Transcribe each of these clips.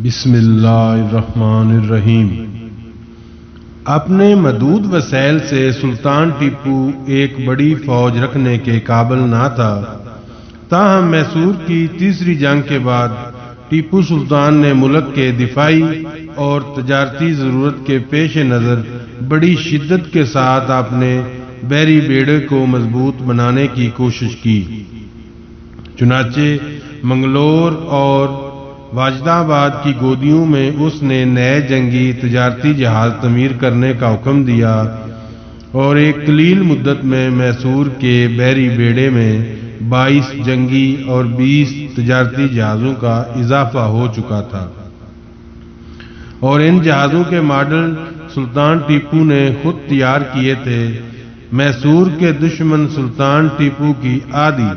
بسم اللہ الرحمن الرحیم۔ اپنے محدود وسائل سے سلطان ٹیپو ایک بڑی فوج رکھنے کے قابل نہ تھا، تاہم میسور کی تیسری جنگ کے بعد ٹیپو سلطان نے ملک کے دفاعی اور تجارتی ضرورت کے پیش نظر بڑی شدت کے ساتھ اپنے بحری بیڑے کو مضبوط بنانے کی کوشش کی۔ چنانچہ منگلور اور واجد آباد کی گودیوں میں اس نے نئے جنگی تجارتی جہاز تعمیر کرنے کا حکم دیا اور ایک قلیل مدت میں میسور کے بحری بیڑے میں 22 جنگی اور 20 تجارتی جہازوں کا اضافہ ہو چکا تھا، اور ان جہازوں کے ماڈل سلطان ٹیپو نے خود تیار کیے تھے۔ میسور کے دشمن سلطان ٹیپو کی آدھی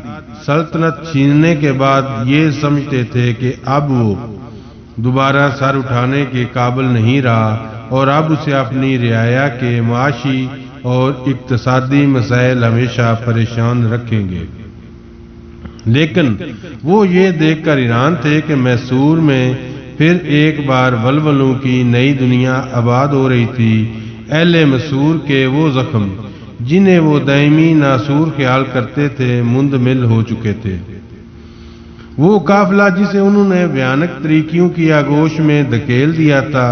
سلطنت چھیننے کے بعد یہ سمجھتے تھے کہ اب وہ دوبارہ سر اٹھانے کے قابل نہیں رہا اور اب اسے اپنی رعایا کے معاشی اور اقتصادی مسائل ہمیشہ پریشان رکھیں گے۔ لیکن وہ یہ دیکھ کر حیران تھے کہ میسور میں پھر ایک بار ولولوں کی نئی دنیا آباد ہو رہی تھی۔ اہل میسور کے وہ زخم جنہیں وہ دائمی ناسور خیال کرتے تھے مندمل ہو چکے تھے۔ وہ قافلہ جسے انہوں نے بھیانک طریقوں کی آغوش میں دھکیل دیا تھا،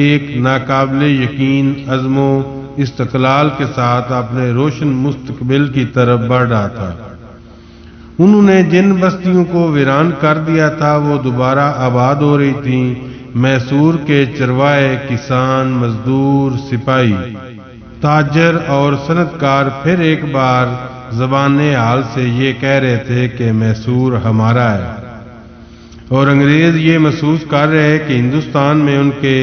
ایک ناقابل یقین عزم و استقلال کے ساتھ اپنے روشن مستقبل کی طرف بڑھ رہا تھا۔ انہوں نے جن بستیوں کو ویران کر دیا تھا وہ دوبارہ آباد ہو رہی تھیں۔ میسور کے چرواہے، کسان، مزدور، سپاہی، تاجر اور صنعت کار پھر ایک بار زبان حال سے یہ کہہ رہے تھے کہ میسور ہمارا ہے، اور انگریز یہ محسوس کر رہے کہ ہندوستان میں ان کے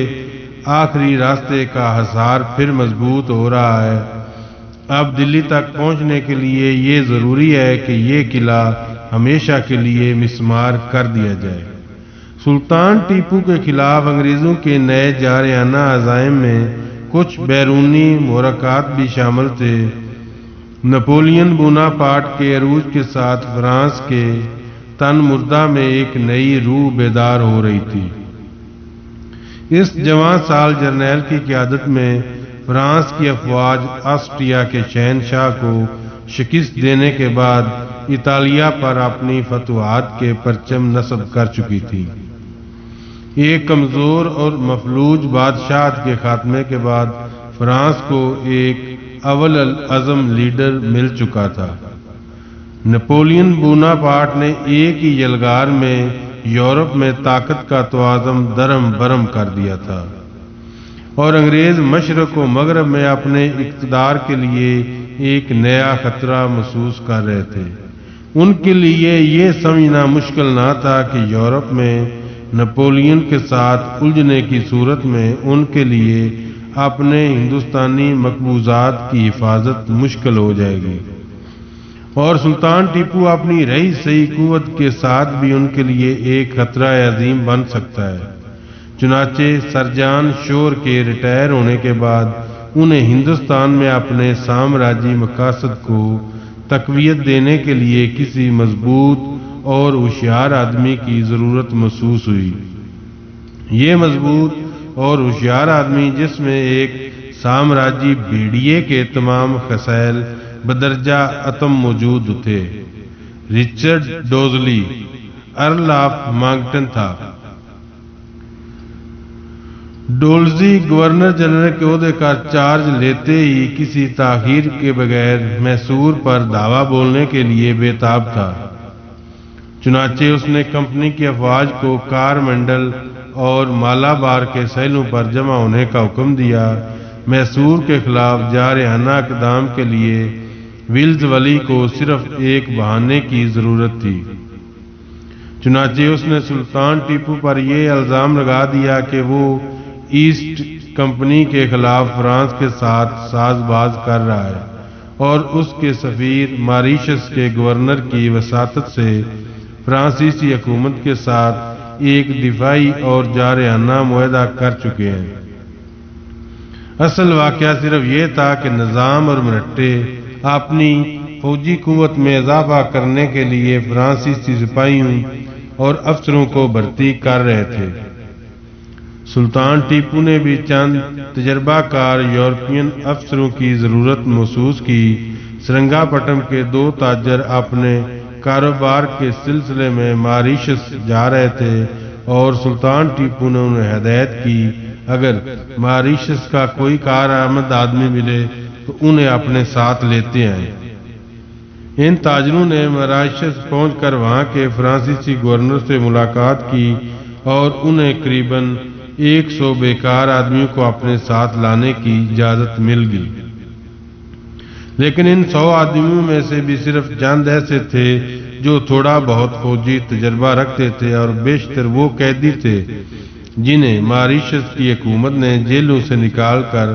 آخری راستے کا حصار پھر مضبوط ہو رہا ہے۔ اب دلی تک پہنچنے کے لیے یہ ضروری ہے کہ یہ قلعہ ہمیشہ کے لیے مسمار کر دیا جائے۔ سلطان ٹیپو کے خلاف انگریزوں کے نئے جارحانہ عزائم میں کچھ بیرونی محرکات بھی شامل تھے۔ نپولین بوناپارٹ کے عروج کے ساتھ فرانس کے تن مردہ میں ایک نئی روح بیدار ہو رہی تھی۔ اس جوان سال جرنیل کی قیادت میں فرانس کی افواج آسٹریا کے شہنشاہ کو شکست دینے کے بعد اطالیہ پر اپنی فتوحات کے پرچم نصب کر چکی تھی۔ ایک کمزور اور مفلوج بادشاہت کے خاتمے کے بعد فرانس کو ایک اول العزم لیڈر مل چکا تھا۔ نپولین بوناپارٹ نے ایک ہی یلغار میں یورپ میں طاقت کا توازن درہم برہم کر دیا تھا، اور انگریز مشرق و مغرب میں اپنے اقتدار کے لیے ایک نیا خطرہ محسوس کر رہے تھے۔ ان کے لیے یہ سمجھنا مشکل نہ تھا کہ یورپ میں نپولین کے ساتھ الجھنے کی صورت میں ان کے لیے اپنے ہندوستانی مقبوضات کی حفاظت مشکل ہو جائے گی، اور سلطان ٹیپو اپنی رہی سہی قوت کے ساتھ بھی ان کے لیے ایک خطرہ عظیم بن سکتا ہے۔ چنانچہ سرجان شور کے ریٹائر ہونے کے بعد انہیں ہندوستان میں اپنے سامراجی مقاصد کو تقویت دینے کے لیے کسی مضبوط اور ہوشیار آدمی کی ضرورت محسوس ہوئی۔ یہ مضبوط اور ہوشیار آدمی، جس میں ایک سامراجی بھیڑیے کے تمام خصائل بدرجہ اتم موجود تھے، رچرڈ ڈوزلی ارل آف مانگٹن تھا۔ ڈولزی گورنر جنرل کے عہدے کا چارج لیتے ہی کسی تاخیر کے بغیر میسور پر دعویٰ بولنے کے لیے بےتاب تھا۔ چنانچہ اس نے کمپنی کی افواج کو کارمنڈل اور مالابار کے ساحلوں پر جمع ہونے کا حکم دیا۔ میسور کے خلاف جارحانہ اقدام کے لیے ویلز ولی کو صرف ایک بہانے کی ضرورت تھی۔ چنانچہ اس نے سلطان ٹیپو پر یہ الزام لگا دیا کہ وہ ایسٹ کمپنی کے خلاف فرانس کے ساتھ ساز باز کر رہا ہے، اور اس کے سفیر ماریشس کے گورنر کی وساطت سے فرانسیسی حکومت کے ساتھ ایک دفاعی اور جارحانہ معاہدہ کر چکے ہیں۔ اصل واقعہ صرف یہ تھا کہ نظام اور مرہٹے اپنی فوجی قوت میں اضافہ کرنے کے لیے فرانسیسی سپاہیوں اور افسروں کو بھرتی کر رہے تھے۔ سلطان ٹیپو نے بھی چند تجربہ کار یورپین افسروں کی ضرورت محسوس کی۔ سرنگا پٹم کے 2 تاجر اپنے کاروبار کے سلسلے میں ماریشس جا رہے تھے اور سلطان ٹیپو نے انہیں ہدایت کی اگر ماریشس کا کوئی کارآمد آدمی ملے تو انہیں اپنے ساتھ لیتے آئیں۔ ان تاجروں نے ماریشس پہنچ کر وہاں کے فرانسیسی گورنر سے ملاقات کی اور انہیں قریباً 100 بیکار آدمیوں کو اپنے ساتھ لانے کی اجازت مل گئی، لیکن ان 100 آدمیوں میں سے بھی صرف چند ایسے تھے جو تھوڑا بہت فوجی تجربہ رکھتے تھے اور بیشتر وہ قیدی تھے جنہیں ماریشس کی حکومت نے جیلوں سے نکال کر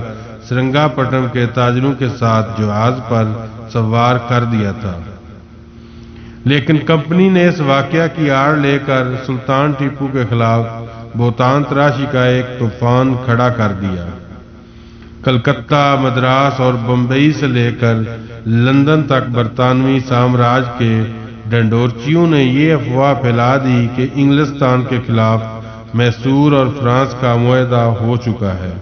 سرنگا پٹم کے تاجروں کے ساتھ جہاز پر سوار کر دیا تھا۔ لیکن کمپنی نے اس واقعہ کی آڑ لے کر سلطان ٹیپو کے خلاف بہتان تراشی کا ایک طوفان کھڑا کر دیا۔ کلکتہ، مدراس اور بمبئی سے لے کر لندن تک برطانوی سامراج کے ڈنڈورچیوں نے یہ افواہ پھیلا دی کہ انگلستان کے خلاف میسور اور فرانس کا معاہدہ ہو چکا ہے۔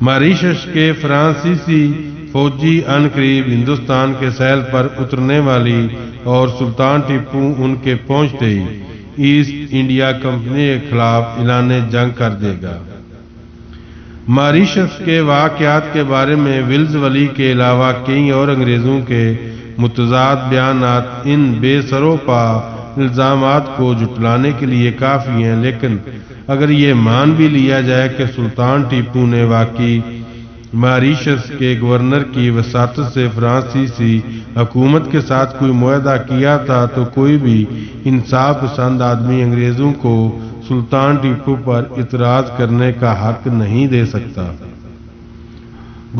ماریشس کے فرانسیسی فوجی عنقریب ہندوستان کے ساحل پر اترنے والی اور سلطان ٹیپو ان کے پہنچتے ہی ایسٹ انڈیا کمپنی کے خلاف اعلان جنگ کر دے گا۔ ماریشس کے واقعات کے بارے میں ولز ولی کے علاوہ کئی اور انگریزوں کے متضاد بیانات ان بے سروپا الزامات کو جھٹلانے کے لیے کافی ہیں، لیکن اگر یہ مان بھی لیا جائے کہ سلطان ٹیپو نے واقعی ماریشس کے گورنر کی وساطت سے فرانسیسی حکومت کے ساتھ کوئی معاہدہ کیا تھا تو کوئی بھی انصاف پسند آدمی انگریزوں کو سلطان ٹیپو پر اعتراض کرنے کا حق نہیں دے سکتا۔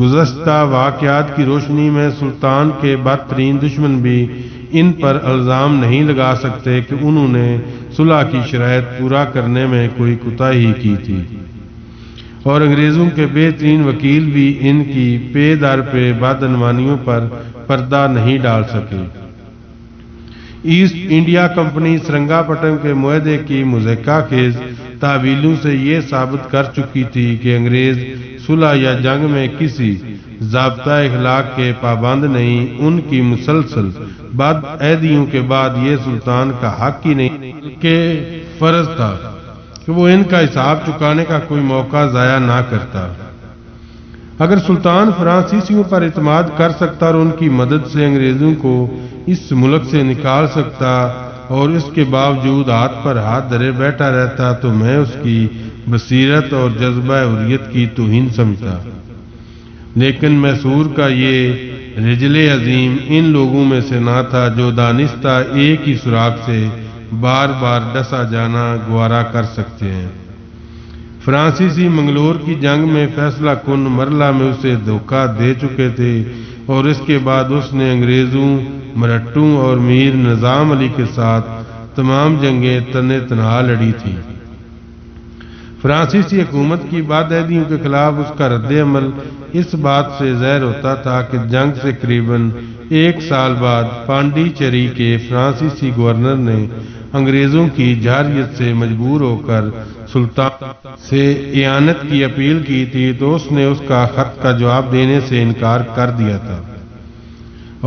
گزشتہ واقعات کی روشنی میں سلطان کے بدترین دشمن بھی ان پر الزام نہیں لگا سکتے کہ انہوں نے صلح کی شرائط پورا کرنے میں کوئی کوتاہی کی تھی، اور انگریزوں کے بہترین وکیل بھی ان کی پے در پہ بدعنوانیوں پر پردہ نہیں ڈال سکے۔ ایسٹ انڈیا کمپنی سرنگا پٹم کے معاہدے کی مضحکہ خیز تعویلوں سے یہ ثابت کر چکی تھی کہ انگریز صلح یا جنگ میں کسی ضابطہ اخلاق کے پابند نہیں۔ ان کی مسلسل بد عہدیوں کے بعد یہ سلطان کا حق ہی نہیں کہ فرض تھا کہ وہ ان کا حساب چکانے کا کوئی موقع ضائع نہ کرتا۔ اگر سلطان فرانسیسیوں پر اعتماد کر سکتا اور ان کی مدد سے انگریزوں کو اس ملک سے نکال سکتا اور اس کے باوجود ہاتھ پر ہاتھ دھرے بیٹھا رہتا تو میں اس کی بصیرت اور جذبہ حریت کی توہین سمجھتا۔ لیکن میسور کا یہ رجل عظیم ان لوگوں میں سے نہ تھا جو دانستہ ایک ہی سراغ سے بار بار ڈسا جانا گوارا کر سکتے ہیں۔ فرانسیسی منگلور کی جنگ میں فیصلہ کن مرحلہ میں اسے دھوکہ دے چکے تھے اور اس کے بعد اس نے انگریزوں، مرہٹوں اور میر نظام علی کے ساتھ تمام جنگیں تنے تنہا لڑی تھی۔ فرانسیسی حکومت کی بدعہدیوں کے خلاف اس کا رد عمل اس بات سے ظاہر ہوتا تھا کہ جنگ سے قریباً 1 سال بعد پانڈیچیری کے فرانسیسی گورنر نے انگریزوں کی جارحیت سے مجبور ہو کر سلطان سے اعانت کی اپیل کی تھی تو اس نے اس کا خط کا جواب دینے سے انکار کر دیا تھا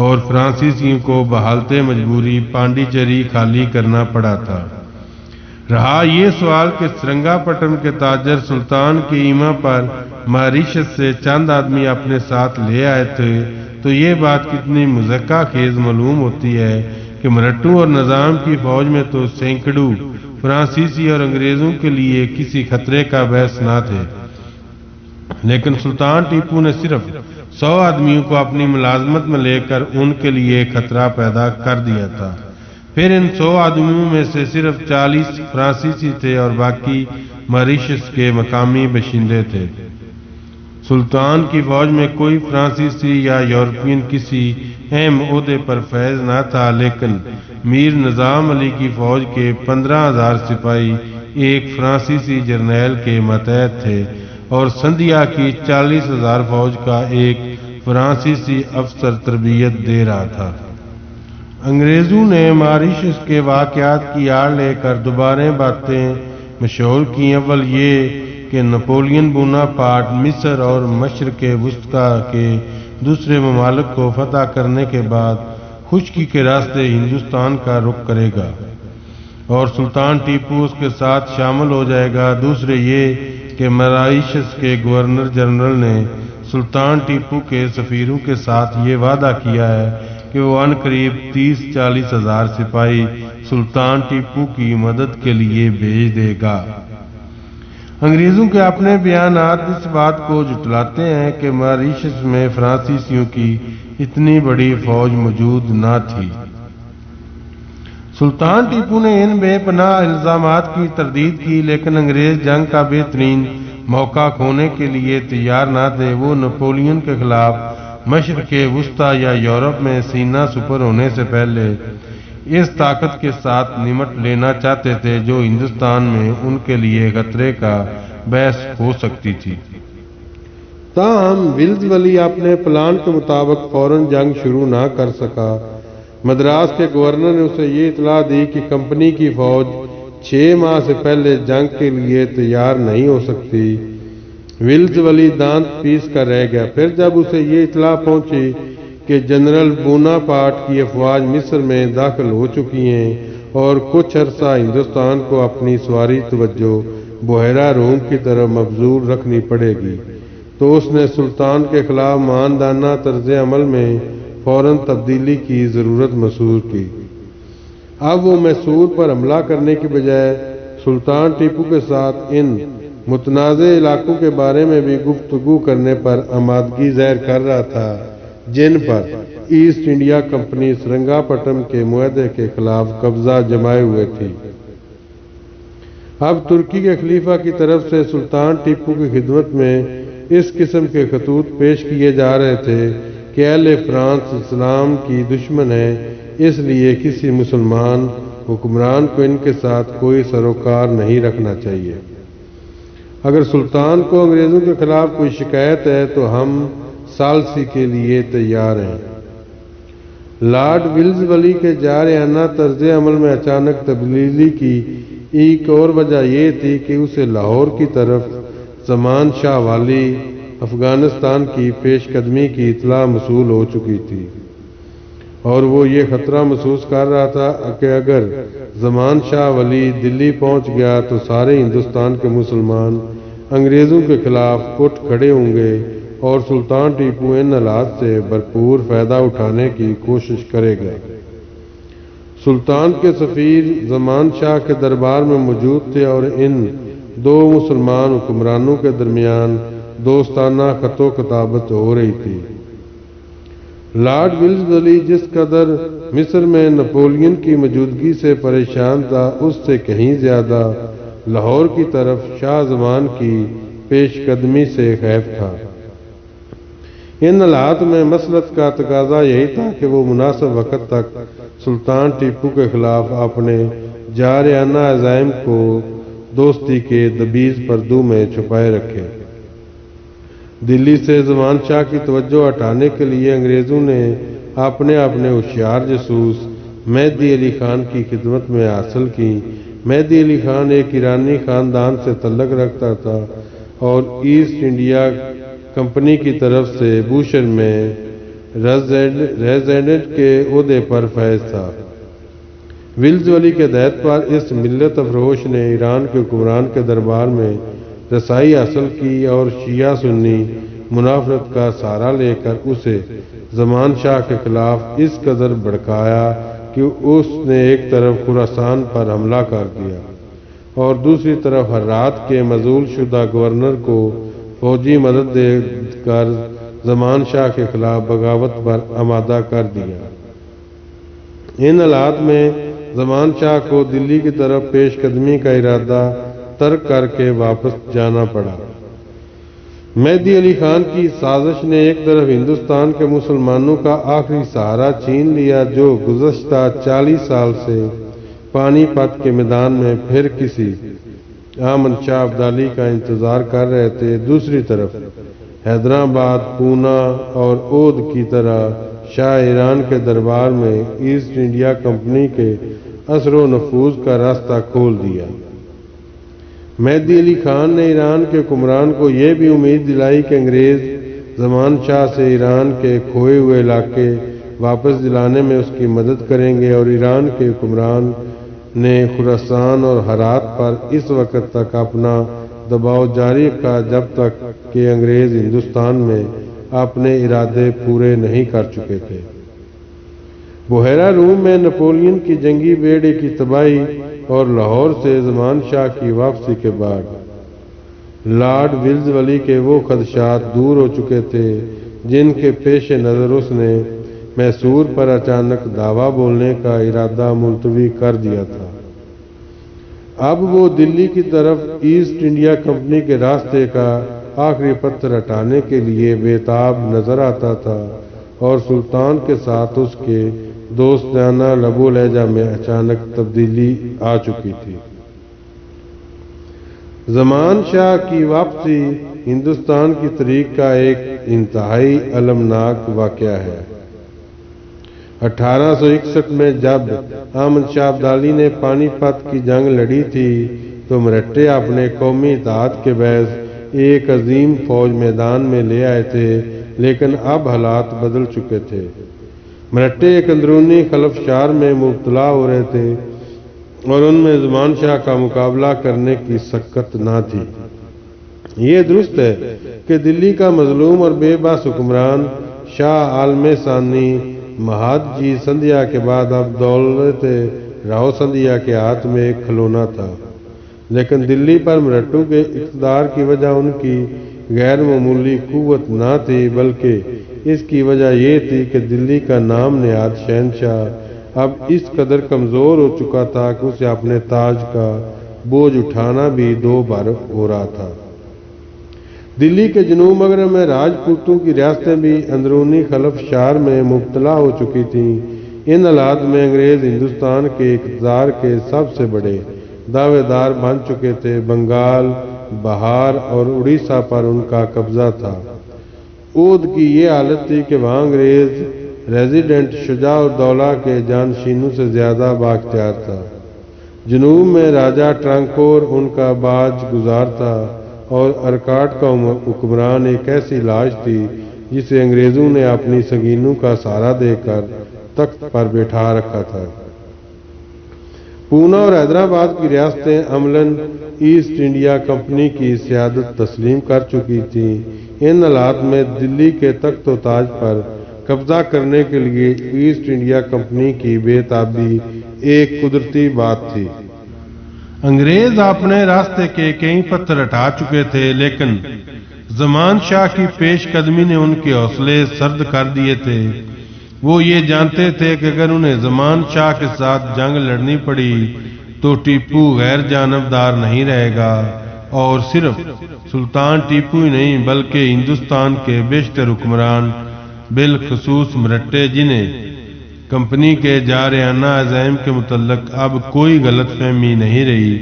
اور فرانسیسیوں کو بحالت مجبوری پانڈیچیری خالی کرنا پڑا تھا۔ رہا یہ سوال کہ سرنگا پٹم کے تاجر سلطان کی ایما پر ماریشس سے چند آدمی اپنے ساتھ لے آئے تھے تو یہ بات کتنی مضحکہ خیز معلوم ہوتی ہے کہ مرہٹوں اور نظام کی فوج میں تو سینکڑوں فرانسیسی اور انگریزوں کے لیے کسی خطرے کا باعث نہ تھے، لیکن سلطان ٹیپو نے صرف 100 آدمیوں کو اپنی ملازمت میں لے کر ان کے لیے خطرہ پیدا کر دیا تھا۔ پھر ان 100 آدمیوں میں سے صرف 40 فرانسیسی تھے اور باقی ماریشس کے مقامی باشندے تھے۔ سلطان کی فوج میں کوئی فرانسیسی یا یورپین کسی اہم عہدے پر فائز نہ تھا، لیکن میر نظام علی کی فوج کے 15,000 سپاہی ایک فرانسیسی جرنیل کے ماتحت تھے اور سندھیا کی 40,000 فوج کا ایک فرانسیسی افسر تربیت دے رہا تھا۔ انگریزوں نے ماریشس کے واقعات کی آڑ لے کر دوبارہ باتیں مشہور کی۔ اول یہ کہ نپولین بوناپارٹ مصر اور مشرق وسطیٰ کے دوسرے ممالک کو فتح کرنے کے بعد خشکی کے راستے ہندوستان کا رخ کرے گا اور سلطان ٹیپو اس کے ساتھ شامل ہو جائے گا۔ دوسرے یہ کہ ماریشس کے گورنر جنرل نے سلطان ٹیپو کے سفیروں کے ساتھ یہ وعدہ کیا ہے کہ وہ عنقریب 30-40 ہزار سپاہی سلطان ٹیپو کی مدد کے لیے بھیج دے گا۔ انگریزوں کے اپنے بیانات اس بات کو جھٹلاتے ہیں کہ ماریشس میں فرانسیسیوں کی اتنی بڑی فوج موجود نہ تھی۔ سلطان ٹیپو نے ان بے پناہ الزامات کی تردید کی، لیکن انگریز جنگ کا بہترین موقع کھونے کے لیے تیار نہ تھے۔ وہ نپولین کے خلاف مشرق وسطیٰ یا یورپ میں سینہ سپر ہونے سے پہلے اس طاقت کے ساتھ نمٹ لینا چاہتے تھے جو ہندوستان میں ان کے لیے خطرے کا باعث ہو سکتی تھی۔ تاہم ویلزلی اپنے پلان کے مطابق فوراً جنگ شروع نہ کر سکا۔ مدراس کے گورنر نے اسے یہ اطلاع دی کہ کمپنی کی فوج 6 ماہ سے پہلے جنگ کے لیے تیار نہیں ہو سکتی۔ ویلزلی دانت پیس کر رہ گیا۔ پھر جب اسے یہ اطلاع پہنچی کہ جنرل بوناپارٹ کی افواج مصر میں داخل ہو چکی ہیں اور کچھ عرصہ ہندوستان کو اپنی سواری توجہ بحیرہ روم کی طرف مبذول رکھنی پڑے گی، تو اس نے سلطان کے خلاف ماندانہ طرز عمل میں فوراً تبدیلی کی ضرورت محسوس کی۔ اب وہ میسور پر حملہ کرنے کی بجائے سلطان ٹیپو کے ساتھ ان متنازع علاقوں کے بارے میں بھی گفتگو کرنے پر آمادگی ظاہر کر رہا تھا جن پر ایسٹ انڈیا کمپنی سرنگا پٹم کے معاہدے کے خلاف قبضہ جمائے ہوئے تھی۔ اب ترکی کے خلیفہ کی طرف سے سلطان ٹیپو کی خدمت میں اس قسم کے خطوط پیش کیے جا رہے تھے کہ اہل فرانس اسلام کی دشمن ہے، اس لیے کسی مسلمان حکمران کو ان کے ساتھ کوئی سروکار نہیں رکھنا چاہیے۔ اگر سلطان کو انگریزوں کے خلاف کوئی شکایت ہے تو ہم ثالثی کے لیے تیار ہیں۔ لارڈ ویلزلی کے جارحانہ طرز عمل میں اچانک تبدیلی کی ایک اور وجہ یہ تھی کہ اسے لاہور کی طرف زمان شاہ والی افغانستان کی پیش قدمی کی اطلاع موصول ہو چکی تھی اور وہ یہ خطرہ محسوس کر رہا تھا کہ اگر زمان شاہ ولی دلی پہنچ گیا تو سارے ہندوستان کے مسلمان انگریزوں کے خلاف اٹھ کھڑے ہوں گے اور سلطان ٹیپو ان حالات سے بھرپور فائدہ اٹھانے کی کوشش کرے گا۔ سلطان کے سفیر زمان شاہ کے دربار میں موجود تھے اور ان دو مسلمان حکمرانوں کے درمیان دوستانہ خط و کتابت ہو رہی تھی۔ لارڈ ویلزلی جس قدر مصر میں نپولین کی موجودگی سے پریشان تھا، اس سے کہیں زیادہ لاہور کی طرف شاہ زمان کی پیش قدمی سے خائف تھا۔ ان حالات میں مصلحت کا تقاضا یہی تھا کہ وہ مناسب وقت تک سلطان ٹیپو کے خلاف اپنے جارحانہ عزائم کو دوستی کے دبیز پردوں میں چھپائے رکھے۔ دلی سے زمان شاہ کی توجہ ہٹانے کے لیے انگریزوں نے اپنے ہوشیار جاسوس مہدی علی خان کی خدمت میں حاصل کی۔ مہدی علی خان ایک ایرانی خاندان سے تعلق رکھتا تھا اور ایسٹ انڈیا کمپنی کی طرف سے بوشہر میں ریزیڈنٹ کے عہدے پر فائز تھا۔ ویلزلی کے ہدایت پر اس ملت افروش نے ایران کے حکمران کے دربار میں رسائی حاصل کی اور شیعہ سنی منافرت کا سہارا لے کر اسے زمان شاہ کے خلاف اس قدر بھڑکایا کہ اس نے ایک طرف خراسان پر حملہ کر دیا اور دوسری طرف ہرات کے معزول شدہ گورنر کو فوجی مدد دے کر زمان شاہ کے خلاف بغاوت پر آمادہ کر دیا۔ ان حالات میں زمان شاہ کو دلی کی طرف پیش قدمی کا ارادہ ترک کر کے واپس جانا پڑا۔ مہدی علی خان کی سازش نے ایک طرف ہندوستان کے مسلمانوں کا آخری سہارا چھین لیا جو گزشتہ 40 سال سے پانی پت کے میدان میں پھر کسی احمد شاہ ابدالی کا انتظار کر رہے تھے۔ دوسری طرف حیدرآباد، پونا اور اودھ کی طرح شاہ ایران کے دربار میں ایسٹ انڈیا کمپنی کے اثر و نفوذ کا راستہ کھول دیا۔ مہدی علی خان نے ایران کے حکمران کو یہ بھی امید دلائی کہ انگریز زمان شاہ سے ایران کے کھوئے ہوئے علاقے واپس دلانے میں اس کی مدد کریں گے، اور ایران کے حکمران نے خراسان اور ہرات پر اس وقت تک اپنا دباؤ جاری رکھا جب تک کہ انگریز ہندوستان میں اپنے ارادے پورے نہیں کر چکے تھے۔ بحیرہ روم میں نپولین کی جنگی بیڑے کی تباہی اور لاہور سے زمان شاہ کی واپسی کے بعد لارڈ ولزولی کے وہ خدشات دور ہو چکے تھے جن کے پیش نظر اس نے میسور پر اچانک دعویٰ بولنے کا ارادہ ملتوی کر دیا تھا۔ اب وہ دلی کی طرف ایسٹ انڈیا کمپنی کے راستے کا آخری پتھر ہٹانے کے لیے بےتاب نظر آتا تھا، اور سلطان کے ساتھ اس کے دوستانہ لب و لہجہ میں اچانک تبدیلی آ چکی تھی۔ زمان شاہ کی واپسی ہندوستان کی تاریخ کا ایک انتہائی المناک واقعہ ہے۔ 1861 میں جب احمد شاہ ابدالی نے پانی پت کی جنگ لڑی تھی تو مرہٹے اپنے قومی اتحاد کے باعث ایک عظیم فوج میدان میں لے آئے تھے، لیکن اب حالات بدل چکے تھے۔ مرہٹے ایک اندرونی خلفشار میں مبتلا ہو رہے تھے اور ان میں زمان شاہ کا مقابلہ کرنے کی سکت نہ تھی۔ یہ درست ہے کہ دلی کا مظلوم اور بے بس حکمران شاہ عالم ثانی مہادجی سندھیا کے بعد اب دولت راؤ سندھیا کے ہاتھ میں ایک کھلونا تھا، لیکن دلی پر مرہٹوں کے اقتدار کی وجہ ان کی غیر معمولی قوت نہ تھی، بلکہ اس کی وجہ یہ تھی کہ دلی کا نام نہاد شہنشاہ اب اس قدر کمزور ہو چکا تھا کہ اسے اپنے تاج کا بوجھ اٹھانا بھی دو بار ہو رہا تھا۔ دلی کے جنوب مغرب میں راجپوتوں کی ریاستیں بھی اندرونی خلفشار میں مبتلا ہو چکی تھیں۔ ان حالات میں انگریز ہندوستان کے اقتدار کے سب سے بڑے دعوے دار بن چکے تھے۔ بنگال، بہار اور اڑیسہ پر ان کا قبضہ تھا۔ اودھ کی یہ حالت تھی کہ وہاں انگریز ریزیڈنٹ شجاع الدولہ کے جانشینوں سے زیادہ بااختیار تھا۔ جنوب میں راجہ ٹرانکور ان کا باج گزار تھا اور ارکاٹ کا حکمران ایک ایسی لاش تھی جسے انگریزوں نے اپنی سنگینوں کا سہارا دے کر تخت پر بٹھا رکھا تھا۔ پونا اور حیدرآباد کی ریاستیں عملاً ایسٹ انڈیا کمپنی کی سیادت تسلیم کر چکی تھیں۔ ان حالات میں دلی کے تخت و تاج پر قبضہ کرنے کے لیے ایسٹ انڈیا کمپنی کی بے تابی ایک قدرتی بات تھی۔ انگریز اپنے راستے کے کئی پتھر ہٹا چکے تھے، لیکن زمان شاہ کی پیش قدمی نے ان کے حوصلے سرد کر دیے تھے۔ وہ یہ جانتے تھے کہ اگر انہیں زمان شاہ کے ساتھ جنگ لڑنی پڑی تو ٹیپو غیر جانبدار نہیں رہے گا، اور صرف سلطان ٹیپو ہی نہیں بلکہ ہندوستان کے بیشتر حکمران، بالخصوص مرہٹے، جنہیں کمپنی کے جارحانہ عزائم کے متعلق اب کوئی غلط فہمی نہیں رہی،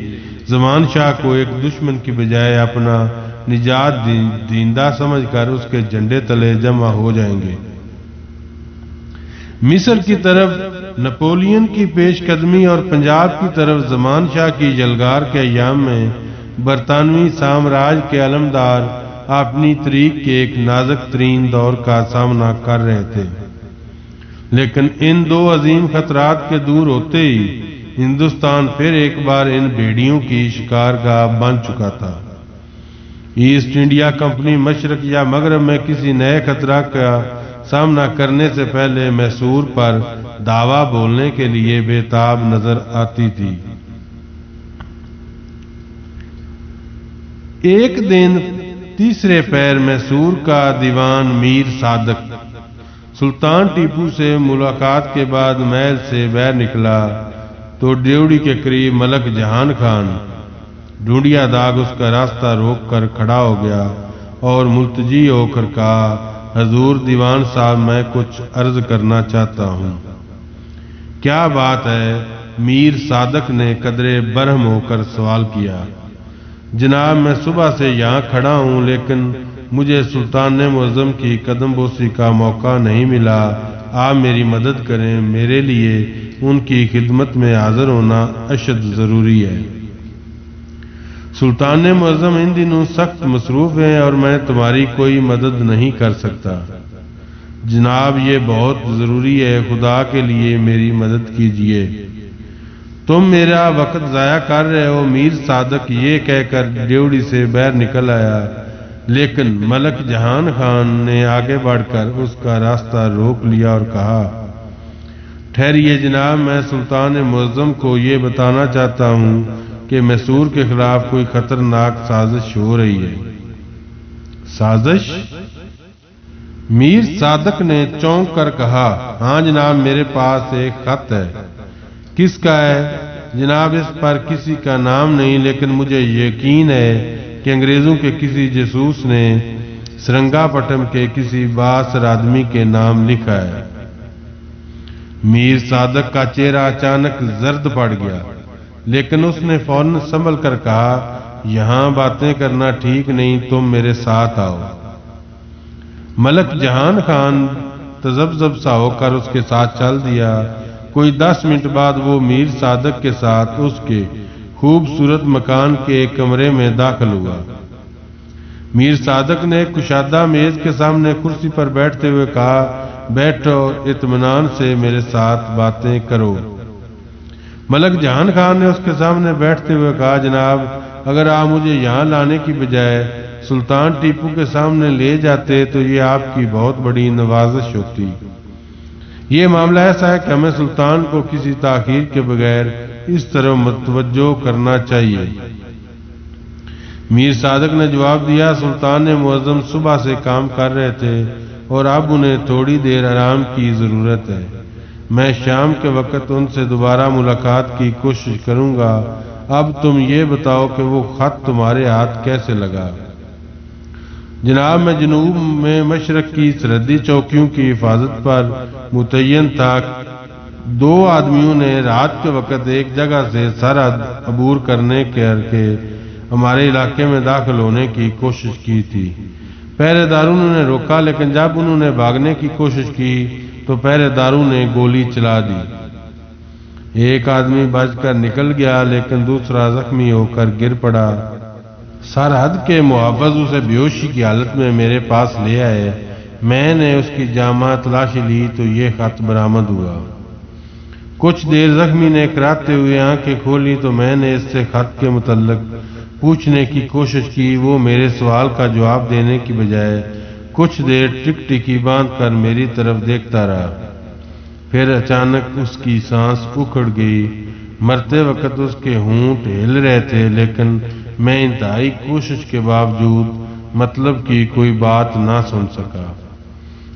زمان شاہ کو ایک دشمن کی بجائے اپنا نجات دہندہ سمجھ کر اس کے جھنڈے تلے جمع ہو جائیں گے۔ مصر کی طرف نپولین کی پیش قدمی اور پنجاب کی طرف زمان شاہ کی یلغار کے ایام میں برطانوی سامراج کے علمدار اپنی تاریخ کے ایک نازک ترین دور کا سامنا کر رہے تھے، لیکن ان دو عظیم خطرات کے دور ہوتے ہی ہندوستان پھر ایک بار ان بھیڑیوں کی شکارگاہ بن چکا تھا۔ ایسٹ انڈیا کمپنی مشرق یا مغرب میں کسی نئے خطرہ کا سامنا کرنے سے پہلے میسور پر دعویٰ بولنے کے لیے بےتاب نظر آتی تھی۔ ایک دن تیسرے پیر میسور کا دیوان میر صادق سلطان ٹیپو سے ملاقات کے بعد محل سے باہر نکلا تو ڈیوڑی کے قریب ملک جہان خان ڈھونڈیا داغ اس کا راستہ روک کر کھڑا ہو گیا اور ملتجی ہو کر کہا، حضور دیوان صاحب، میں کچھ عرض کرنا چاہتا ہوں۔ کیا بات ہے؟ میر صادق نے قدرے برہم ہو کر سوال کیا۔ جناب، میں صبح سے یہاں کھڑا ہوں، لیکن مجھے سلطان معظم کی قدم بوسی کا موقع نہیں ملا۔ آپ میری مدد کریں، میرے لیے ان کی خدمت میں حاضر ہونا اشد ضروری ہے۔ سلطان معظم ان دنوں سخت مصروف ہیں اور میں تمہاری کوئی مدد نہیں کر سکتا۔ جناب یہ بہت ضروری ہے، خدا کے لیے میری مدد کیجیے، تم میرا وقت ضائع کر رہے ہو۔ میر صادق یہ کہہ کر ڈیوڑی سے باہر نکل آیا، لیکن ملک جہان خان نے آگے بڑھ کر اس کا راستہ روک لیا اور کہا، ٹھہریے جناب، میں سلطان معظم کو یہ بتانا چاہتا ہوں کہ مسرور کے خلاف کوئی خطرناک سازش ہو رہی ہے۔ سازش؟ میر صادق نے چونک کر کہا، ہاں جناب، میرے پاس ایک خط ہے۔ کس کا ہے؟ جناب اس پر کسی کا نام نہیں، لیکن مجھے یقین ہے کہ انگریزوں کے کسی جاسوس نے سرنگا پٹم کے کسی بااثر آدمی کے نام لکھا ہے۔ میر صادق کا چہرہ اچانک زرد پڑ گیا، لیکن اس نے فوراً سنبھل کر کہا، یہاں باتیں کرنا ٹھیک نہیں، تم میرے ساتھ آؤ۔ ملک جہان خان تذبذب سا ہو کر اس کے ساتھ چل دیا۔ کوئی 10 منٹ بعد وہ میر صادق کے ساتھ اس کے خوبصورت مکان کے ایک کمرے میں داخل ہوا۔ میر صادق نے کشادہ میز کے سامنے کرسی پر بیٹھتے ہوئے کہا، بیٹھو، اطمینان سے میرے ساتھ باتیں کرو۔ ملک جہان خان نے اس کے سامنے بیٹھتے ہوئے کہا، جناب اگر آپ مجھے یہاں لانے کی بجائے سلطان ٹیپو کے سامنے لے جاتے تو یہ آپ کی بہت بڑی نوازش ہوتی۔ یہ معاملہ ایسا ہے کہ ہمیں سلطان کو کسی تاخیر کے بغیر اس طرح متوجہ کرنا چاہیے۔ میر صادق نے جواب دیا، سلطان معظم صبح سے کام کر رہے تھے اور اب انہیں تھوڑی دیر آرام کی ضرورت ہے۔ میں شام کے وقت ان سے دوبارہ ملاقات کی کوشش کروں گا۔ اب تم یہ بتاؤ کہ وہ خط تمہارے ہاتھ کیسے لگا؟ جناب میں جنوب میں مشرق کی سرحدی چوکیوں کی حفاظت پر متعین تھا۔ 2 آدمیوں نے رات کے وقت ایک جگہ سے سرحد عبور کرنے کے ہمارے علاقے میں داخل ہونے کی کوشش کی تھی۔ پہرے داروں نے روکا، لیکن جب انہوں نے بھاگنے کی کوشش کی تو پہرے داروں نے گولی چلا دی۔ ایک آدمی بچ کر نکل گیا، لیکن دوسرا زخمی ہو کر گر پڑا۔ سرحد کے محافظ اسے بے ہوشی کی حالت میں میرے پاس لے آئے۔ میں نے اس کی جامہ تلاشی لی تو یہ خط برآمد ہوا۔ کچھ دیر زخمی نے کراتے ہوئے آنکھیں کھولی تو میں نے اس سے خط کے متعلق پوچھنے کی کوشش کی۔ وہ میرے سوال کا جواب دینے کی بجائے کچھ دیر ٹک ٹکی باندھ کر میری طرف دیکھتا رہا، پھر اچانک اس کی سانس اکھڑ گئی۔ مرتے وقت اس کے ہونٹ ہل رہے تھے، لیکن میں انتہائی کوشش کے باوجود مطلب کی کوئی بات نہ سن سکا۔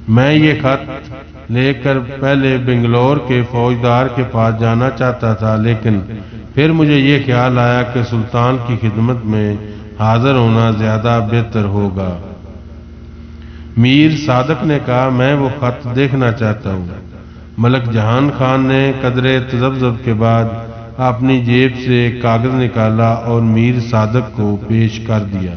میں یہ خط لے کر پہلے بنگلور کے فوجدار کے پاس جانا چاہتا تھا، لیکن پھر مجھے یہ خیال آیا کہ سلطان کی خدمت میں حاضر ہونا زیادہ بہتر ہوگا۔ میر صادق نے کہا، میں وہ خط دیکھنا چاہتا ہوں۔ ملک جہان خان نے قدرے تذبذب کے بعد اپنی جیب سے ایک کاغذ نکالا اور میر صادق کو پیش کر دیا۔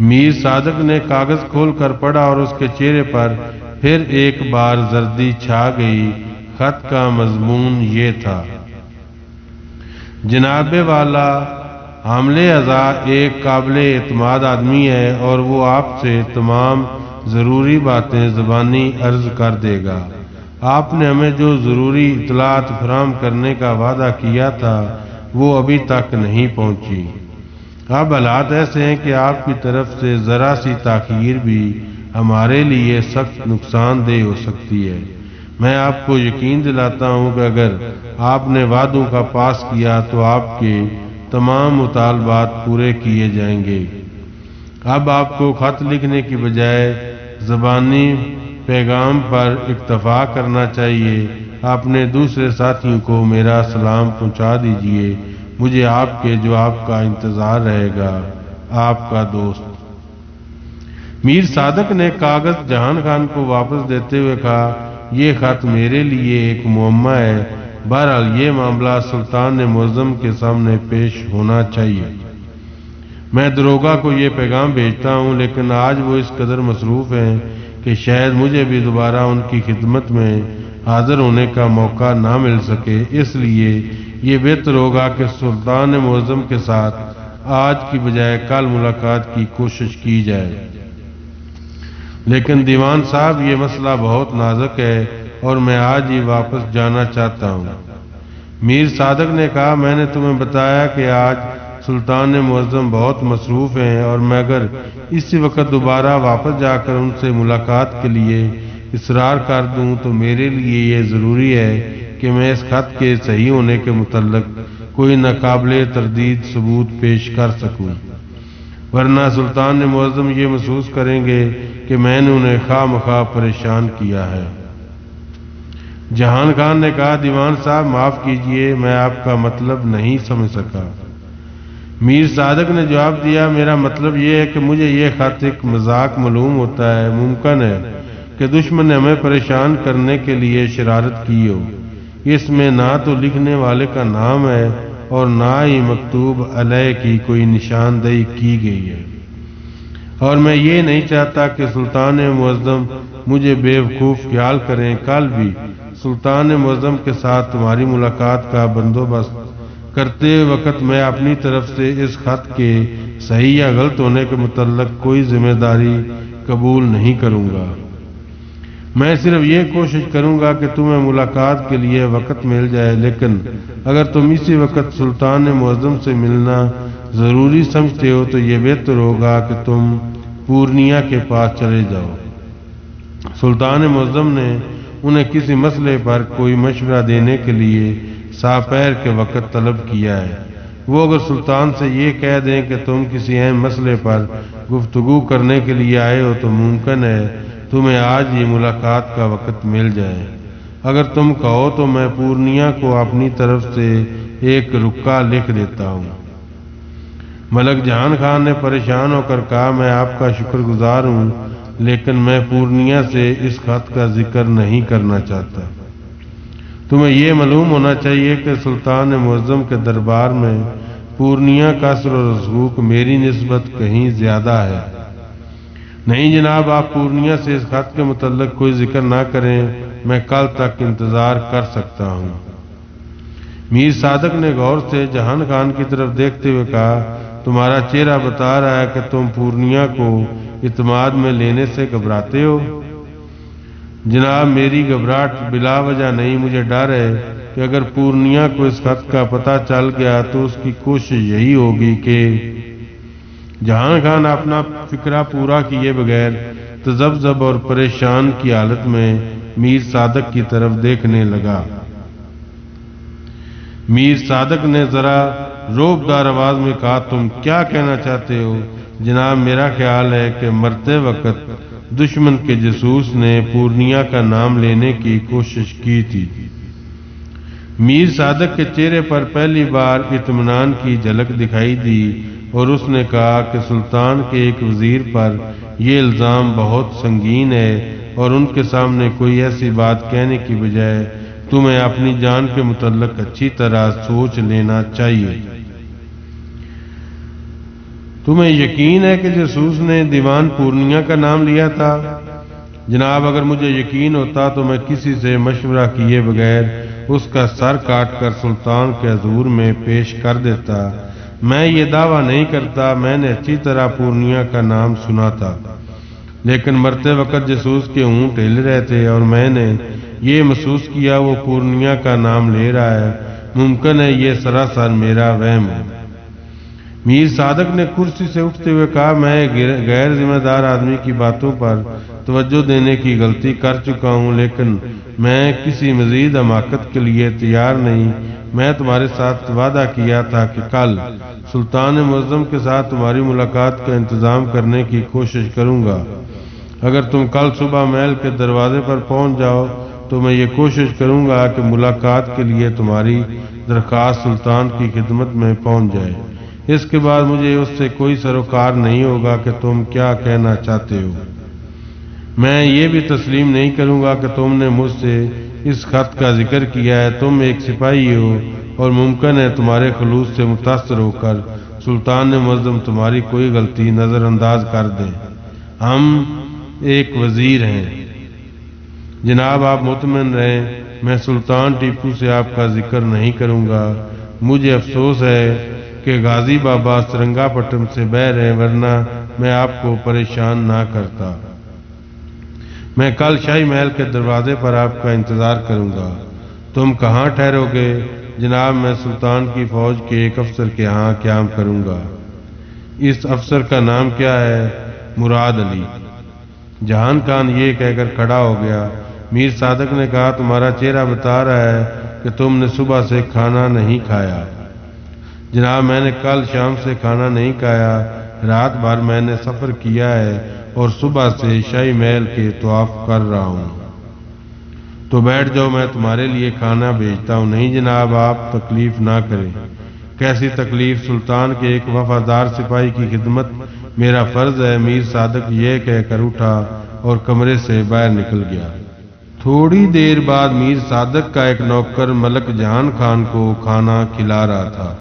میر صادق نے کاغذ کھول کر پڑھا اور اس کے چہرے پر پھر ایک بار زردی چھا گئی۔ خط کا مضمون یہ تھا، جناب والا، حاملے ازا ایک قابل اعتماد آدمی ہے اور وہ آپ سے تمام ضروری باتیں زبانی عرض کر دے گا۔ آپ نے ہمیں جو ضروری اطلاعات فراہم کرنے کا وعدہ کیا تھا وہ ابھی تک نہیں پہنچی۔ اب حالات ایسے ہیں کہ آپ کی طرف سے ذرا سی تاخیر بھی ہمارے لیے سخت نقصان دہ ہو سکتی ہے۔ میں آپ کو یقین دلاتا ہوں کہ اگر آپ نے وعدوں کا پاس کیا تو آپ کے تمام مطالبات پورے کیے جائیں گے۔ اب آپ کو خط لکھنے کی بجائے زبانی پیغام پر اکتفا کرنا چاہیے۔ اپنے دوسرے ساتھیوں کو میرا سلام پہنچا دیجیے۔ مجھے آپ کے جواب کا انتظار رہے گا۔ آپ کا دوست۔ میر صادق نے کاغذ جہان خان کو واپس دیتے ہوئے کہا، یہ خط میرے لیے ایک معمہ ہے۔ بہرحال یہ معاملہ سلطان معظم کے سامنے پیش ہونا چاہیے۔ میں داروغہ کو یہ پیغام بھیجتا ہوں، لیکن آج وہ اس قدر مصروف ہیں کہ شاید مجھے بھی دوبارہ ان کی خدمت میں حاضر ہونے کا موقع نہ مل سکے، اس لیے یہ بہتر ہوگا کہ سلطان معظم کے ساتھ آج کی بجائے کل ملاقات کی کوشش کی جائے۔ لیکن دیوان صاحب، یہ مسئلہ بہت نازک ہے اور میں آج ہی واپس جانا چاہتا ہوں۔ میر صادق نے کہا، میں نے تمہیں بتایا کہ آج سلطان معظم بہت مصروف ہیں، اور میں اگر اسی وقت دوبارہ واپس جا کر ان سے ملاقات کے لیے اصرار کر دوں تو میرے لیے یہ ضروری ہے کہ میں اس خط کے صحیح ہونے کے متعلق کوئی ناقابل تردید ثبوت پیش کر سکوں، ورنہ سلطان معظم یہ محسوس کریں گے کہ میں نے انہیں خواہ مخواہ پریشان کیا ہے۔ جہان خان نے کہا، دیوان صاحب معاف کیجئے، میں آپ کا مطلب نہیں سمجھ سکا۔ میر صادق نے جواب دیا، میرا مطلب یہ ہے کہ مجھے یہ خط ایک مذاق معلوم ہوتا ہے۔ ممکن ہے کہ دشمن نے ہمیں پریشان کرنے کے لیے شرارت کی ہو۔ اس میں نہ تو لکھنے والے کا نام ہے اور نہ ہی مکتوب علیہ کی کوئی نشاندہی کی گئی ہے، اور میں یہ نہیں چاہتا کہ سلطان معظم مجھے بیوقوف خیال کریں۔ کل بھی سلطان معظم کے ساتھ تمہاری ملاقات کا بندوبست کرتے وقت میں اپنی طرف سے اس خط کے صحیح یا غلط ہونے کے متعلق کوئی ذمہ داری قبول نہیں کروں گا۔ میں صرف یہ کوشش کروں گا کہ تمہیں ملاقات کے لیے وقت مل جائے، لیکن اگر تم اسی وقت سلطان معظم سے ملنا ضروری سمجھتے ہو تو یہ بہتر ہوگا کہ تم پورنیہ کے پاس چلے جاؤ۔ سلطان معظم نے انہیں کسی مسئلے پر کوئی مشورہ دینے کے لیے ساپیر کے وقت طلب کیا ہے۔ وہ اگر سلطان سے یہ کہہ دیں کہ تم کسی اہم مسئلے پر گفتگو کرنے کے لیے آئے ہو تو ممکن ہے تمہیں آج ہی ملاقات کا وقت مل جائے۔ اگر تم کہو تو میں پورنیہ کو اپنی طرف سے ایک رکا لکھ دیتا ہوں۔ ملک جہان خان نے پریشان ہو کر کہا، میں آپ کا شکر گزار ہوں، لیکن میں پورنیہ سے اس خط کا ذکر نہیں کرنا چاہتا۔ تمہیں یہ معلوم ہونا چاہیے کہ سلطان معظم کے دربار میں پورنیہ کا اثر و رسوخ میری نسبت کہیں زیادہ ہے۔ نہیں جناب، آپ پورنیہ سے اس خط کے متعلق کوئی ذکر نہ کریں، میں کل تک انتظار کر سکتا ہوں۔ میر صادق نے غور سے جہان خان کی طرف دیکھتے ہوئے کہا، تمہارا چہرہ بتا رہا ہے کہ تم پورنیہ کو اعتماد میں لینے سے گھبراتے ہو۔ جناب، میری گھبراہٹ بلا وجہ نہیں، مجھے ڈر ہے کہ اگر پورنیہ کو اس خط کا پتہ چل گیا تو اس کی کوشش یہی ہوگی کہ… جہان خان اپنا فکرہ پورا کیے بغیر تذبذب اور پریشان کی حالت میں میر صادق کی طرف دیکھنے لگا۔ میر صادق نے ذرا روبدار آواز میں کہا، تم کیا کہنا چاہتے ہو؟ جناب، میرا خیال ہے کہ مرتے وقت دشمن کے جاسوس نے پورنیہ کا نام لینے کی کوشش کی تھی۔ میر صادق کے چہرے پر پہلی بار اطمینان کی جھلک دکھائی دی اور اس نے کہا کہ سلطان کے ایک وزیر پر یہ الزام بہت سنگین ہے اور ان کے سامنے کوئی ایسی بات کہنے کی بجائے تمہیں اپنی جان کے متعلق اچھی طرح سوچ لینا چاہیے۔ تمہیں یقین ہے کہ جاسوس نے دیوان پورنیہ کا نام لیا تھا؟ جناب، اگر مجھے یقین ہوتا تو میں کسی سے مشورہ کیے بغیر اس کا سر کاٹ کر سلطان کے حضور میں پیش کر دیتا۔ میں یہ دعویٰ نہیں کرتا، میں نے اچھی طرح پورنیہ کا نام سنا تھا، لیکن مرتے وقت جاسوس کے ہونٹ ہل رہے تھے اور میں نے یہ محسوس کیا وہ پورنیہ کا نام لے رہا ہے۔ ممکن ہے یہ سراسر میرا وہم ہے۔ میر صادق نے کرسی سے اٹھتے ہوئے کہا، میں غیر ذمہ دار آدمی کی باتوں پر توجہ دینے کی غلطی کر چکا ہوں، لیکن میں کسی مزید حماقت کے لیے تیار نہیں۔ میں تمہارے ساتھ وعدہ کیا تھا کہ کل سلطان معظم کے ساتھ تمہاری ملاقات کا انتظام کرنے کی کوشش کروں گا۔ اگر تم کل صبح محل کے دروازے پر پہنچ جاؤ تو میں یہ کوشش کروں گا کہ ملاقات کے لیے تمہاری درخواست سلطان کی خدمت میں پہنچ جائے۔ اس کے بعد مجھے اس سے کوئی سروکار نہیں ہوگا کہ تم کیا کہنا چاہتے ہو۔ میں یہ بھی تسلیم نہیں کروں گا کہ تم نے مجھ سے اس خط کا ذکر کیا ہے۔ تم ایک سپاہی ہو اور ممکن ہے تمہارے خلوص سے متاثر ہو کر سلطان معظم تمہاری کوئی غلطی نظر انداز کر دیں۔ ہم ایک وزیر ہیں۔ جناب، آپ مطمئن رہیں، میں سلطان ٹیپو سے آپ کا ذکر نہیں کروں گا۔ مجھے افسوس ہے کہ غازی بابا سرنگا پٹم سے باہر ہیں، ورنہ میں آپ کو پریشان نہ کرتا۔ میں کل شاہی محل کے دروازے پر آپ کا انتظار کروں گا۔ تم کہاں ٹھہرو گے؟ جناب میں سلطان کی فوج کے ایک افسر کے ہاں قیام کروں گا۔ اس افسر کا نام کیا ہے؟ مراد علی۔ جہان خان یہ کہہ کر کھڑا ہو گیا۔ میر صادق نے کہا تمہارا چہرہ بتا رہا ہے کہ تم نے صبح سے کھانا نہیں کھایا۔ جناب میں نے کل شام سے کھانا نہیں کھایا، رات بھر میں نے سفر کیا ہے اور صبح سے شاہی محل کے طواف کر رہا ہوں۔ تو بیٹھ جاؤ، میں تمہارے لیے کھانا بھیجتا ہوں۔ نہیں جناب آپ تکلیف نہ کریں۔ کیسی تکلیف؟ سلطان کے ایک وفادار سپاہی کی خدمت میرا فرض ہے۔ میر صادق یہ کہہ کر اٹھا اور کمرے سے باہر نکل گیا۔ تھوڑی دیر بعد میر صادق کا ایک نوکر ملک جہان خان کو کھانا کھلا رہا تھا۔